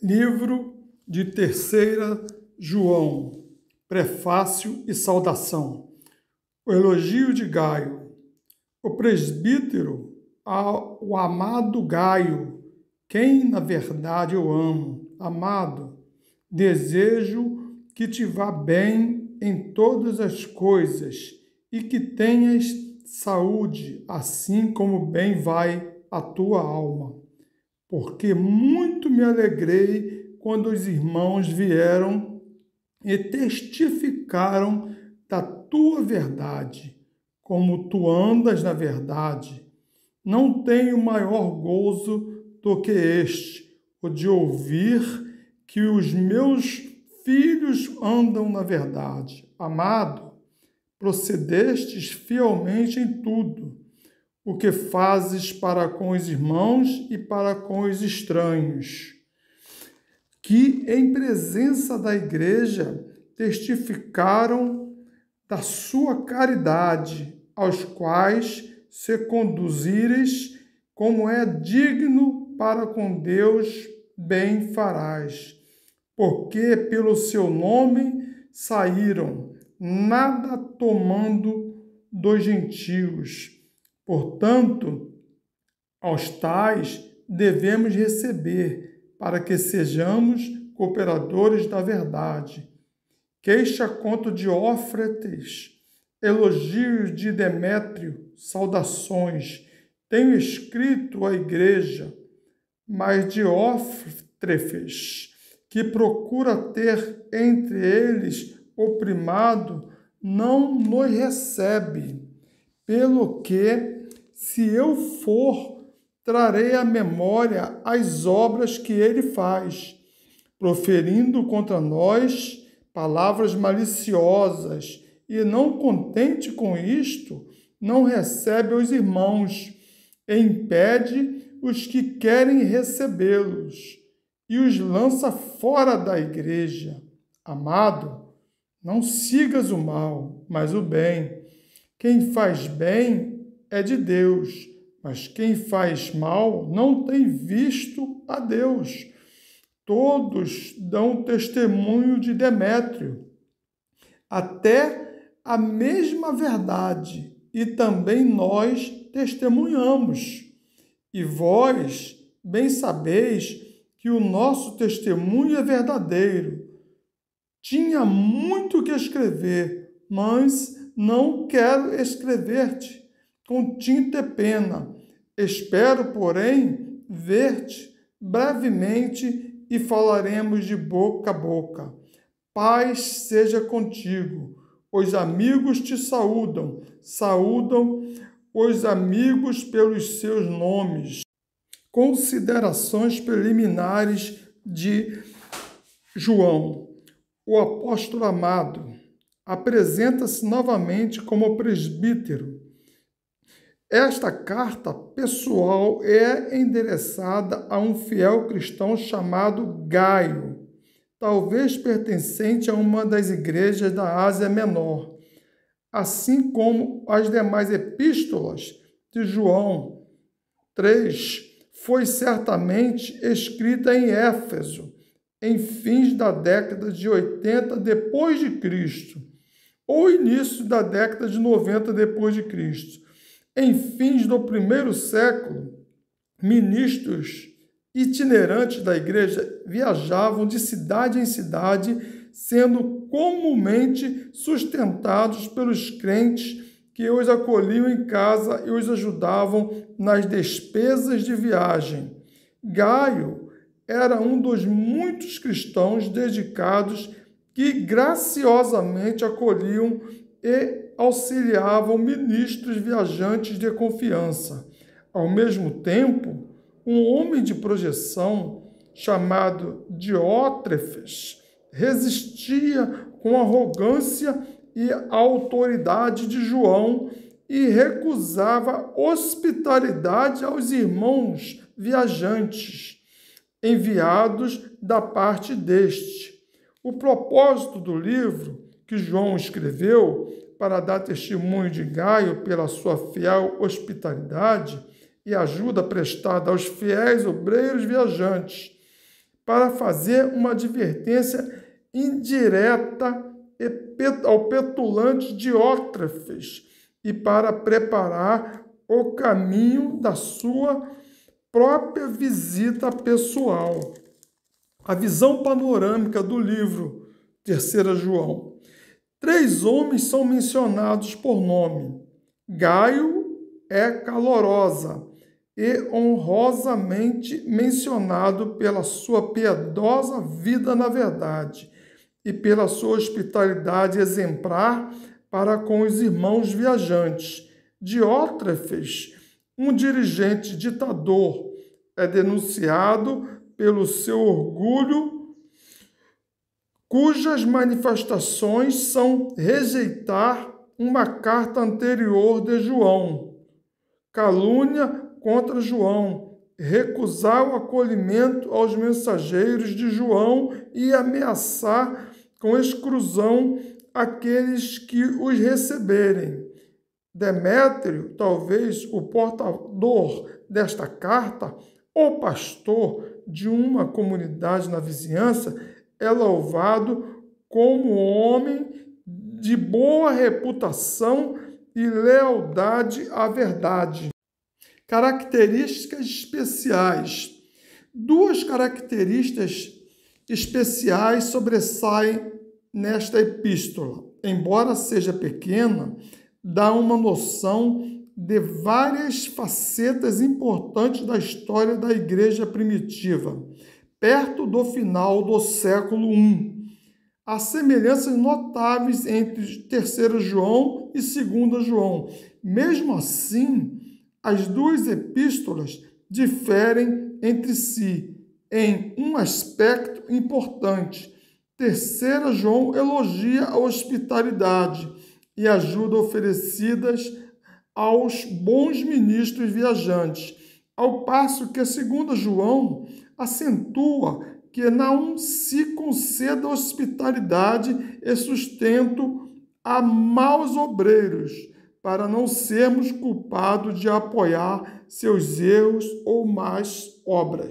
Livro de Terceira João, Prefácio e Saudação. O elogio de Gaio. O presbítero ao amado Gaio, quem na verdade eu amo. Amado, desejo que te vá bem em todas as coisas e que tenhas saúde, assim como bem vai a tua alma. Porque muito me alegrei quando os irmãos vieram e testificaram da tua verdade, como tu andas na verdade. Não tenho maior gozo do que este, o de ouvir que os meus filhos andam na verdade. Amado, procedestes fielmente em tudo o que fazes para com os irmãos e para com os estranhos, que em presença da igreja testificaram da sua caridade, aos quais se conduzires como é digno para com Deus, bem farás, porque pelo seu nome saíram, nada tomando dos gentios. Portanto, aos tais devemos receber, para que sejamos cooperadores da verdade. Queixa contra Diófretes, elogios de Demétrio, saudações. Tenho escrito à igreja, mas Diótrefes, que procura ter entre eles o primado, não nos recebe. Pelo que, se eu for, trarei à memória as obras que ele faz, proferindo contra nós palavras maliciosas, e não contente com isto, não recebe os irmãos, e impede os que querem recebê-los, e os lança fora da igreja. Amado, não sigas o mal, mas o bem. Quem faz bem é de Deus, mas quem faz mal não tem visto a Deus. Todos dão testemunho de Demétrio, até a mesma verdade, e também nós testemunhamos. E vós bem sabeis que o nosso testemunho é verdadeiro. Tinha muito que escrever, mas não quero escrever-te com tinta e pena. Espero, porém, ver-te brevemente e falaremos de boca a boca. Paz seja contigo. Os amigos te saúdam. Saúdam os amigos pelos seus nomes. Considerações preliminares de João. O apóstolo amado apresenta-se novamente como presbítero. Esta carta pessoal é endereçada a um fiel cristão chamado Gaio, talvez pertencente a uma das igrejas da Ásia Menor, assim como as demais epístolas de João. 3 foi certamente escrita em Éfeso, em fins da década de 80 depois de Cristo, ou início da década de 90 depois de Cristo. Em fins do primeiro século, ministros itinerantes da igreja viajavam de cidade em cidade, sendo comumente sustentados pelos crentes que os acolhiam em casa e os ajudavam nas despesas de viagem. Gaio era um dos muitos cristãos dedicados que graciosamente acolhiam e auxiliavam ministros viajantes de confiança. Ao mesmo tempo, um homem de projeção chamado Diótrefes resistia com arrogância e autoridade de João e recusava hospitalidade aos irmãos viajantes enviados da parte deste. O propósito do livro que João escreveu para dar testemunho de Gaio pela sua fiel hospitalidade e ajuda prestada aos fiéis obreiros viajantes, para fazer uma advertência indireta ao petulante Diótrefes e para preparar o caminho da sua própria visita pessoal. A visão panorâmica do livro 3 João. 3 homens são mencionados por nome. Gaio é calorosa e honrosamente mencionado pela sua piedosa vida na verdade e pela sua hospitalidade exemplar para com os irmãos viajantes. Diótrefes, um dirigente ditador, é denunciado pelo seu orgulho, cujas manifestações são rejeitar uma carta anterior de João, calúnia contra João, recusar o acolhimento aos mensageiros de João e ameaçar com exclusão aqueles que os receberem. Demétrio, talvez o portador desta carta, o pastor de uma comunidade na vizinhança, é louvado como homem de boa reputação e lealdade à verdade. Características especiais. 2 características especiais sobressaem nesta epístola. Embora seja pequena, dá uma noção de várias facetas importantes da história da igreja primitiva, perto do final do século I. Há semelhanças notáveis entre 3 João e 2 João. Mesmo assim, as 2 epístolas diferem entre si em um aspecto importante. 3 João elogia a hospitalidade e ajuda oferecidas aos bons ministros viajantes, ao passo que 2 João acentua que não se conceda hospitalidade e sustento a maus obreiros, para não sermos culpados de apoiar seus erros ou más obras.